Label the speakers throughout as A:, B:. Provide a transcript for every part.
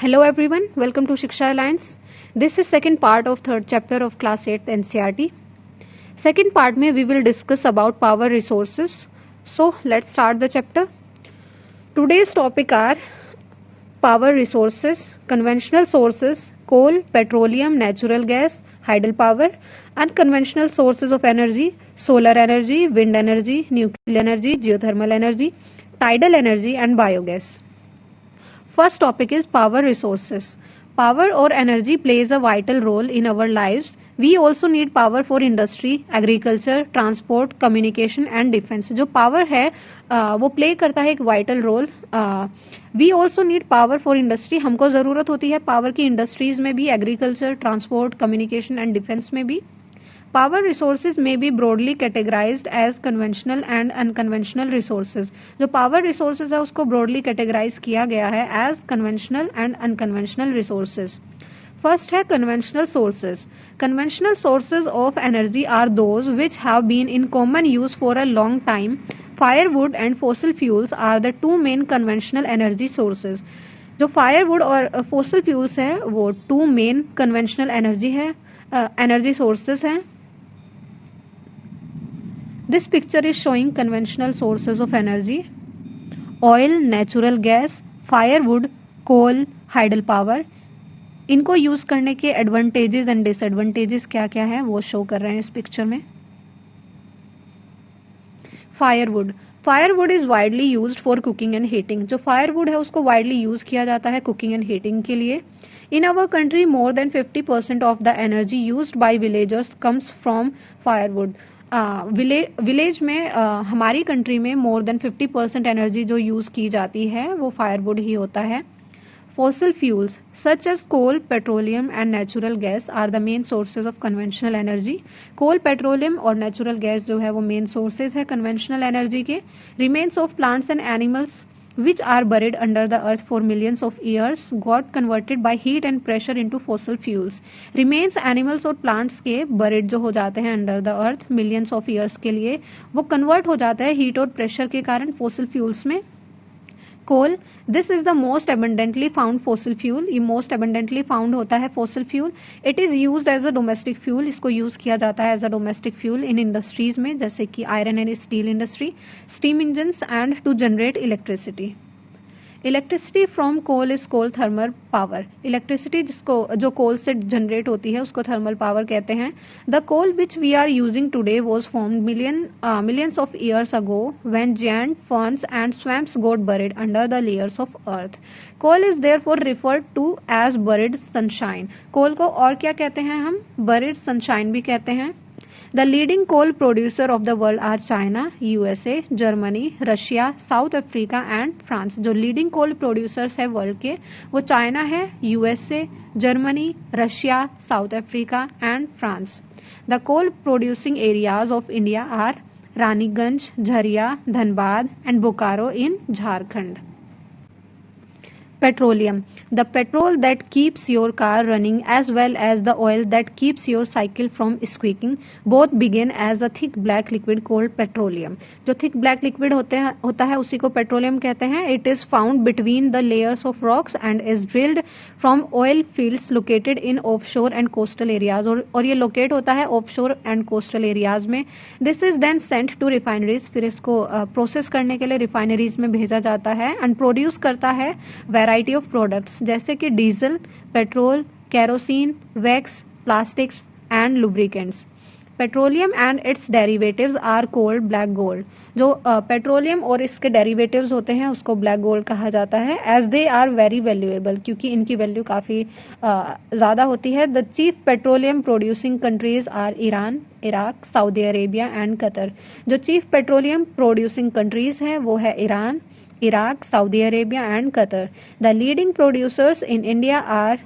A: Hello everyone, welcome to Shiksha Alliance. This is second part of third chapter of class 8 NCERT. Second part में we will discuss about power resources. So let's start the chapter. Today's topic are power resources, conventional sources, coal, petroleum, natural gas, hydropower, unconventional sources of energy, solar energy, wind energy, nuclear energy, geothermal energy, tidal energy and biogas. First topic is power resources. Power or energy plays a vital role in our lives. We also need power for industry, agriculture, transport, communication and defense. जो power है वो play करता है एक vital role. We also need power for industry. हमको ज़रूरत होती है power की industries में भी, agriculture, transport, communication and defense में भी. Power resources may be broadly categorized as conventional and unconventional resources. जो power resources है उसको broadly categorize किया गया है as conventional and unconventional resources. First है conventional sources. Conventional sources of energy are those which have been in common use for a long time. Firewood and fossil fuels are the two main conventional energy sources. जो firewood और fossil fuels है वो two main conventional energy sources हैं. This picture is showing conventional sources of energy: oil, natural gas, firewood, coal, hydropower. इनको use करने के advantages and disadvantages क्या क्या है वो शो कर रहे हैं इस पिक्चर में. Firewood is widely used for cooking and heating. जो फायरवुड है उसको वाइडली यूज किया जाता है कुकिंग एंड हीटिंग के लिए. In our country more than 50% of the energy used by villagers comes from firewood. Village में हमारी कंट्री में मोर देन 50% एनर्जी जो यूज की जाती है वो फायरवुड ही होता है. Fossil fuels such as coal, petroleum and natural gas are the main sources of conventional energy. Coal, petroleum और natural gas जो है वो main sources है conventional energy के. Remains of plants and animals which are buried under the earth for millions of years got converted by heat and pressure into fossil fuels. Remains animals और plants के buried जो हो जाते हैं under the earth millions of years के लिए वो convert हो जाता है heat और pressure के कारण fossil fuels में. Coal, this is the most abundantly found fossil fuel. ये मोस्ट अबंडेंटली फाउंड होता है fossil fuel. It is used as a domestic fuel. इसको यूज किया जाता है as a domestic fuel in industries में जैसे कि iron and steel industry, steam engines and to generate electricity. Electricity from coal is coal thermal power. Electricity जिसको जो कोल से जनरेट होती है उसको थर्मल पावर कहते हैं. The coal which we are using today was formed millions of years ago when giant ferns and swamps got buried under the layers of earth. Coal is therefore referred to as buried sunshine. कोल को और क्या कहते हैं हम? buried sunshine भी कहते हैं. The leading coal producer of the world are China, USA, Germany, Russia, South Africa and France. जो leading coal producers है वर्ल्ड के वो चाइना है, USA, Germany, Russia, South Africa and France. The coal producing areas of India are Raniganj, Jharia, Dhanbad and Bokaro in Jharkhand. Petroleum. The petrol that keeps your car running as well as the oil that keeps your cycle from squeaking both begin as a thick black liquid called petroleum. जो thick black liquid होता है उसी को petroleum कहते हैं. It is found between the layers of rocks and is drilled from oil fields located in offshore and coastal areas. और ये locate होता है offshore and coastal areas में. This is then sent to refineries. फिर इसको process करने के लिए refineries में भेजा जाता है and produce करता है वैरायटी ऑफ प्रोडक्ट्स जैसे कि diesel, petrol, kerosene, wax, plastics and lubricants. Petroleum and its derivatives are called black gold. जो पेट्रोलियम और इसके डेरिवेटिव्स होते हैं उसको ब्लैक गोल्ड कहा जाता है as they are very valuable क्योंकि इनकी वैल्यू काफ़ी ज़्यादा होती है. The chief petroleum producing countries are Iran, Iraq, Saudi Arabia and Qatar. जो चीफ पेट्रोलियम प्रोड्यूसिंग कंट्रीज है वो है Iran, Iraq, Saudi Arabia and Qatar. The leading producers in India are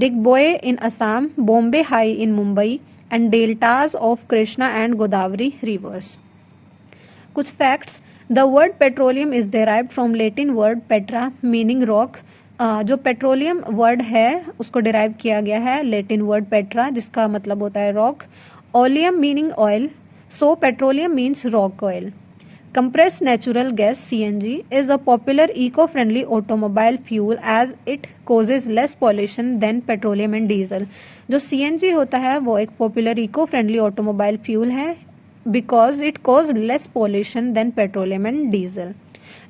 A: Digboy in Assam, Bombay High in Mumbai and deltas of Krishna and Godavari rivers. कुछ facts. The word petroleum is derived from Latin word petra meaning rock. जो petroleum word है उसको derive किया गया है Latin word Petra जिसका मतलब होता है rock. Oleum meaning oil. So petroleum means rock oil. Compressed natural gas CNG is a popular eco-friendly automobile fuel as it causes less pollution than petroleum and diesel. जो CNG होता है वो एक popular eco-friendly automobile fuel है because it causes less pollution than petroleum and diesel.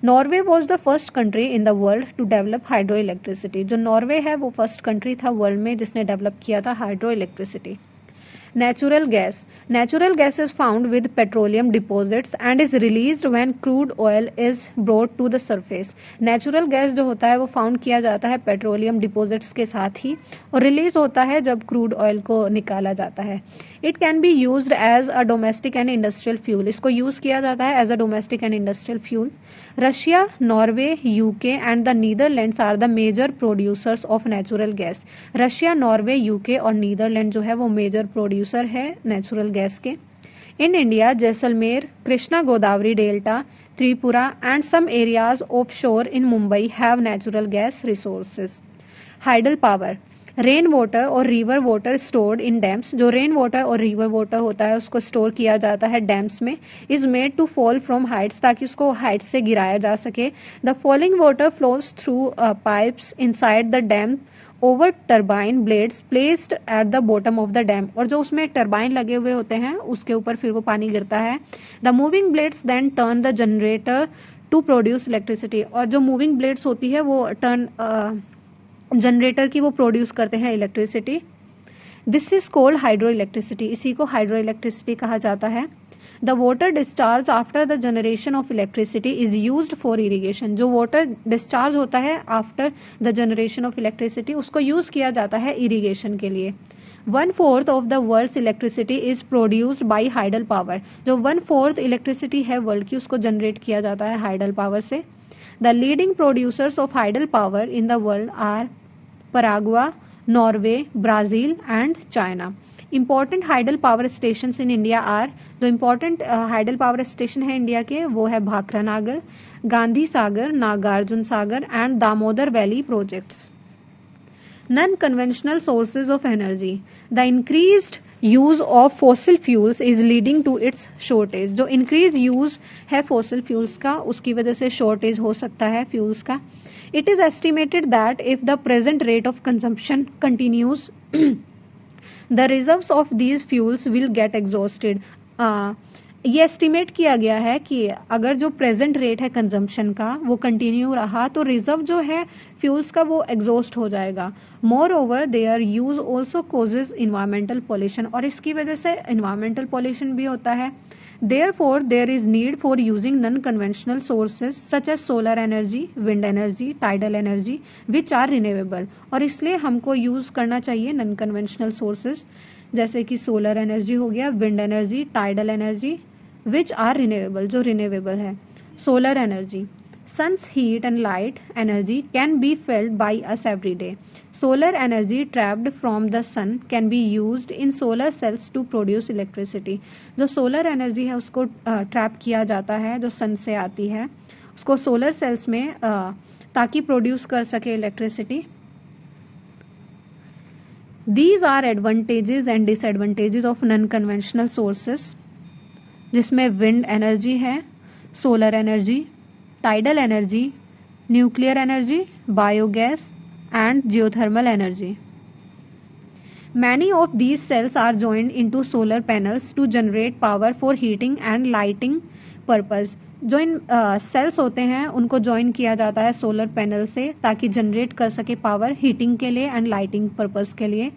A: Norway was the first country in the world to develop hydro electricity. जो Norway है वो first country था वर्ल्ड में जिसने डेवलप किया था hydro electricity. Natural gas is found with petroleum deposits and is released when crude oil is brought to the surface. Natural gas जो होता है वो फाउंड किया जाता है पेट्रोलियम डिपोजिट्स के साथ ही और रिलीज होता है जब क्रूड ऑयल को निकाला जाता है. It can be used as a domestic and industrial fuel. इसको यूज किया जाता है as a domestic and industrial fuel. Russia, Norway, UK and the Netherlands are the major producers of natural gas. Russia, Norway, UK और Netherland जो है वो major producer है natural gas के. In India, Jaisalmer, Krishna Godavari delta, Tripura and some areas of shore in Mumbai have natural gas resources. Hydel power, rain water और river water stored in dams. जो rain water और river water होता है उसको स्टोर किया जाता है डैम्स में. Is made to fall from heights, ताकि उसको हाइट्स से गिराया जा सके. The falling water flows through pipes inside the dam over turbine blades placed at the bottom of the dam. और जो उसमें टर्बाइन लगे हुए होते हैं उसके ऊपर फिर वो पानी गिरता है. The moving blades then turn the generator to produce electricity. और जो मूविंग ब्लेड्स होती है वो टर्न जनरेटर की वो प्रोड्यूस करते हैं electricity. This is called hydro electricity. इसी को हाइड्रो इलेक्ट्रिसिटी कहा जाता है. The water discharge after the generation of electricity is used for irrigation. जो वाटर डिस्चार्ज होता है after the generation of electricity उसको यूज किया जाता है इरिगेशन के लिए. 1/4 of the world's electricity is produced by hydel power. जो 1/4 इलेक्ट्रिसिटी है वर्ल्ड की उसको जनरेट किया जाता है हाइडल पावर से. The leading producers of hydel power in the world are Paraguay, Norway, Brazil and China. Important hydel power stations in India are, जो important hydel power station है India के वो है भाखरा नागर, Gandhi Sagar, Nagarjuna Sagar and Damodar valley projects. Non-conventional sources of energy. The increased use of fossil fuels is leading to its shortage. जो increase use है fossil fuels का उसकी वजह से shortage हो सकता है fuels का. It is estimated that if the present rate of consumption continues, the reserves of these fuels will get exhausted. ये एस्टिमेट किया गया है कि अगर जो प्रेजेंट रेट है कंजम्पशन का वो कंटिन्यू रहा तो रिजर्व जो है फ्यूल्स का वो एग्जॉस्ट हो जाएगा. Moreover their use also causes environmental pollution. और इसकी वजह से इन्वायरमेंटल पॉल्यूशन भी होता है. Therefore, there is need for using non-conventional sources such as solar energy, wind energy, tidal energy, which are renewable. और इसलिए हमको यूज करना चाहिए नॉन कन्वेंशनल सोर्सेज जैसे कि सोलर एनर्जी हो गया, wind energy, tidal energy, which are renewable, जो रिन्यूएबल है. Solar energy, sun's heat and light energy can be felt by us every day. Solar energy trapped from the sun can be used in solar cells to produce electricity. जो solar energy है उसको trap किया जाता है जो सन से आती है उसको सोलर सेल्स में ताकि प्रोड्यूस कर सके electricity. These are advantages and disadvantages of non-conventional sources, जिसमें विंड एनर्जी है, solar energy, tidal energy, nuclear energy, biogas and geothermal energy. Many of these cells are joined into solar panels to generate power for heating and lighting purpose. जो इन sales होते हैं उनको join किया जाता है solar panel से ताकि generate कर सके पावर हीटिंग के लिए एंड लाइटिंग पर्पस के लिए.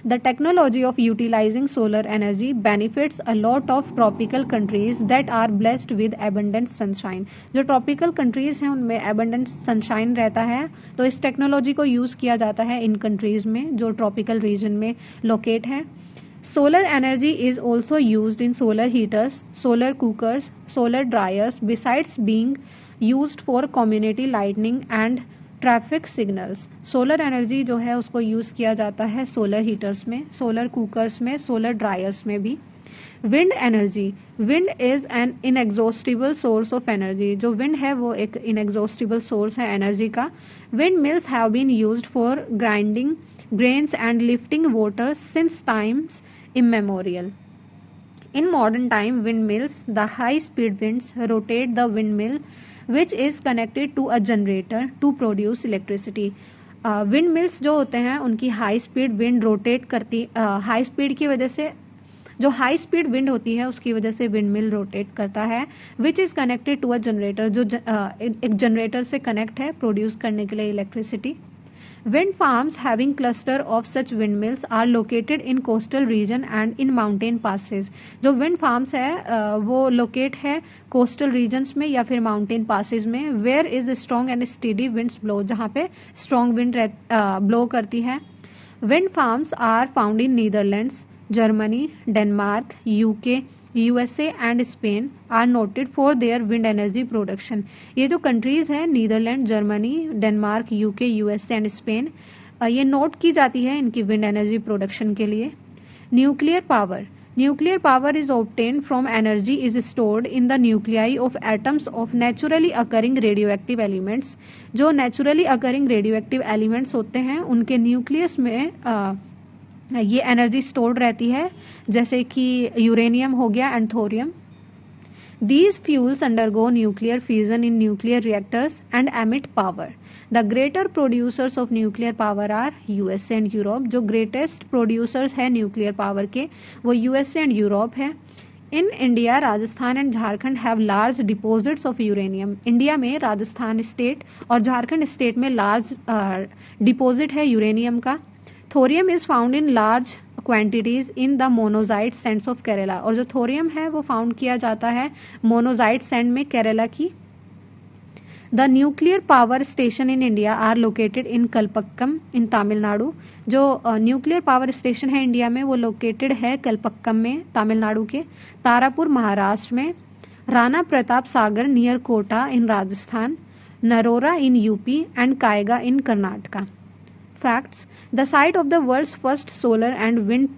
A: The technology of utilising solar energy benefits a lot of tropical countries that are blessed with abundant sunshine. जो ट्रॉपिकल कंट्रीज हैं उनमें एबंडेंट सनशाइन रहता है तो इस टेक्नोलॉजी को यूज किया जाता है इन कंट्रीज में जो ट्रॉपिकल रीजन में लोकेट है. Solar energy is also used in solar heaters, solar cookers, solar dryers, besides being used for community lighting and traffic signals. Solar energy जो है उसको यूज किया जाता है सोलर हीटर्स में, सोलर कुकर्स में, सोलर ड्रायर्स में भी. Wind energy, wind is an inexhaustible source of energy. जो विंड है वो एक इनएग्जॉस्टिबल सोर्स है एनर्जी का. Windmills have been used for grinding grains and lifting water since times immemorial. In modern time, windmills, the high-speed winds rotate the windmill, which is connected to a generator to produce electricity. Windmills जो होते हैं उनकी high speed wind rotate करती, high speed की वजह से, जो high speed wind होती है उसकी वजह से विंडमिल रोटेट करता है, which is connected to a generator, जो एक जनरेटर से कनेक्ट है प्रोड्यूस करने के लिए electricity. Wind farms having cluster of such windmills are located in coastal region and in mountain passes. जो wind farms है वो locate है coastal regions में या फिर mountain passes में. Where is strong and steady winds blow, जहाँ पे strong wind blow करती है. Wind farms are found in Netherlands, Germany, Denmark, UK, USA and Spain are noted for their wind energy production. ये जो countries हैं Netherland, Germany, Denmark, UK, USA and Spain, ये note की जाती है इनकी विंड एनर्जी प्रोडक्शन के लिए. Nuclear power. Nuclear power is obtained from energy is stored in the nuclei of atoms of naturally occurring radioactive elements. जो naturally occurring radioactive elements होते हैं उनके न्यूक्लियस में ये एनर्जी स्टोर्ड रहती है, जैसे कि यूरेनियम हो गया and thorium. These fuels undergo nuclear fission in nuclear reactors and emit power. The greater producers of nuclear power are USA and Europe. जो greatest producers है nuclear power के वो USA and Europe है. In India, Rajasthan and Jharkhand have large deposits of uranium. India में Rajasthan state और Jharkhand state में large deposit है uranium का. Thorium is found in large quantities in the monazite Sands of Kerala. और जो थोरियम है वो फाउंड किया जाता है मोनोजाइट सैंड में केरला की. The nuclear power station in India are located in Kalpakkam in Tamil Nadu. जो न्यूक्लियर पावर स्टेशन है इंडिया में वो लोकेटेड है कलपक्कम में, तमिलनाडु के. तारापुर महाराष्ट्र में. Rana Pratap Sagar near Kota in Rajasthan. Narora in UP and Kaiga in Karnataka. Facts. The site of the world's first solar and wind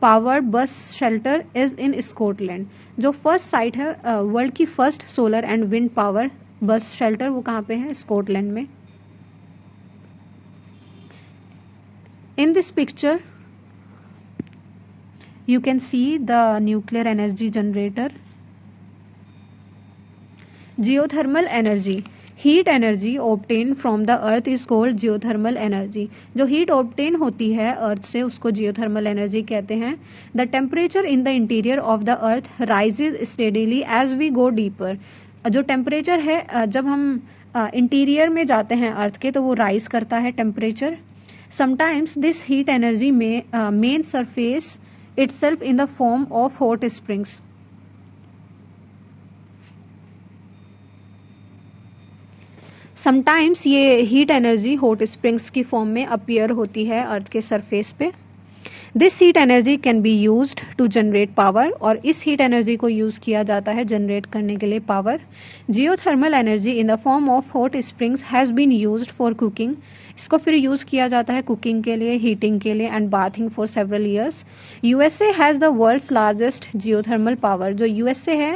A: powered bus shelter is in Scotland. जो first sight है वर्ल्ड की first solar and wind power bus shelter वो कहाँ पे है, Scotland में. In this picture you can see the nuclear energy generator. Geothermal energy. Heat energy obtain from the earth is called geothermal energy. जो heat obtain होती है earth से उसको जियोथर्मल एनर्जी कहते हैं. The temperature in the interior of the earth rises steadily as we go deeper. जो temperature है जब हम इंटीरियर में जाते हैं अर्थ के तो वो राइज करता है temperature. Sometimes this heat energy में मेन surface itself in the form of hot springs. Sometimes ये हीट एनर्जी हॉट स्प्रिंग्स की फॉर्म में अपीयर होती है अर्थ के सरफेस पे. This heat energy can be used to generate power. और इस हीट एनर्जी को यूज किया जाता है जनरेट करने के लिए power. Geothermal energy in the form of hot springs has been used for cooking. इसको फिर यूज किया जाता है कुकिंग के लिए, हीटिंग के लिए and bathing for several years. USA has the world's largest geothermal power. जो यूएसए है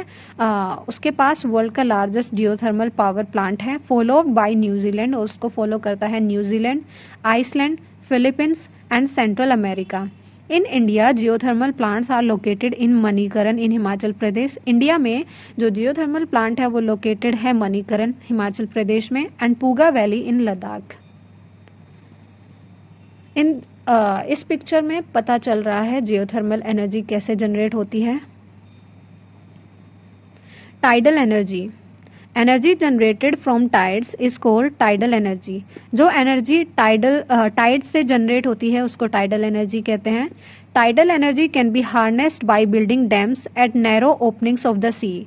A: उसके पास वर्ल्ड का लार्जेस्ट जियोथर्मल पावर प्लांट है, फॉलोड बाय न्यूजीलैंड. और उसको फॉलो करता है New Zealand, Iceland, Philippines and Central America. In India geothermal plants are located in Manikaran in Himachal Pradesh. India में जो जियोथर्मल प्लांट है वो लोकेटेड है मणिकरण हिमाचल प्रदेश में and Puga valley in Ladakh. इस पिक्चर में पता चल रहा है जियोथर्मल एनर्जी कैसे जनरेट होती है. Tidal energy. Energy generated from tides is called tidal energy. जो एनर्जी टाइड से जनरेट होती है उसको टाइडल एनर्जी कहते हैं. Tidal energy can be harnessed by building dams at narrow openings of the sea.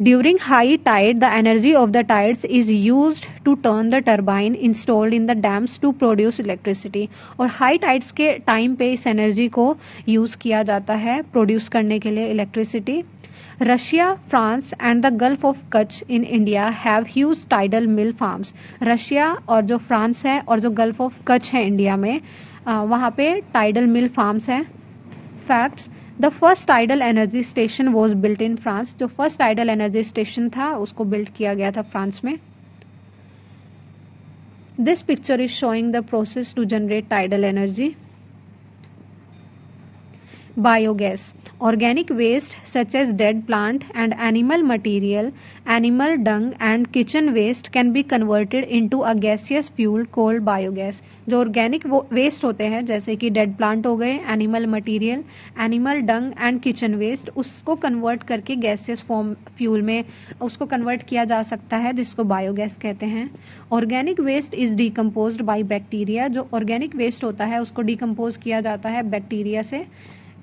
A: During high tide, the energy of the tides is used to turn the turbine installed in the dams to produce electricity. और high tides के time पे इस energy को use किया जाता है produce करने के लिए electricity. Russia, France and the gulf of Kutch in India have huge tidal mill farms. Russia और जो फ्रांस है और जो गल्फ ऑफ कच्छ है इंडिया में वहाँ पे टाइडल मिल फार्म्स है. Facts. The first tidal energy station was built in France. जो फर्स्ट टाइडल एनर्जी स्टेशन था उसको बिल्ड किया गया था फ्रांस में. This picture is showing the process to generate tidal energy. Biogas. Organic waste such as dead plant and animal material, animal dung and kitchen waste can be converted into a gaseous fuel called biogas. जो organic waste होते हैं जैसे कि dead plant हो गए, animal material, animal dung and kitchen waste, उसको convert करके gaseous form fuel में उसको कन्वर्ट किया जा सकता है जिसको बायोगैस कहते हैं. Organic waste is decomposed by bacteria. जो ऑर्गेनिक वेस्ट होता है उसको डिकम्पोज किया जाता है बैक्टीरिया से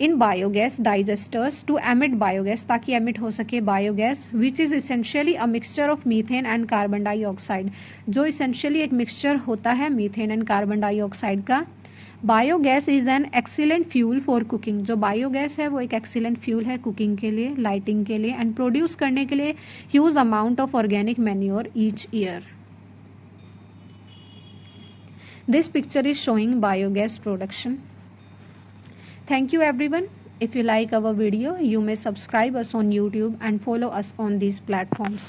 A: in biogas digesters to emit biogas, ताकि एमिट हो सके biogas, which is essentially a mixture of methane and carbon dioxide. जो इसेंशियली एक मिक्सचर होता है मीथेन एंड कार्बन डाइऑक्साइड का. Biogas is an excellent fuel for cooking. जो biogas है वो एक एक्सीलेंट फ्यूल है कुकिंग के लिए, लाइटिंग के लिए एंड प्रोड्यूस करने के लिए huge amount of organic manure each year. This picture is showing biogas production. Thank you everyone. If you like our video, you may subscribe us on YouTube and follow us on these platforms.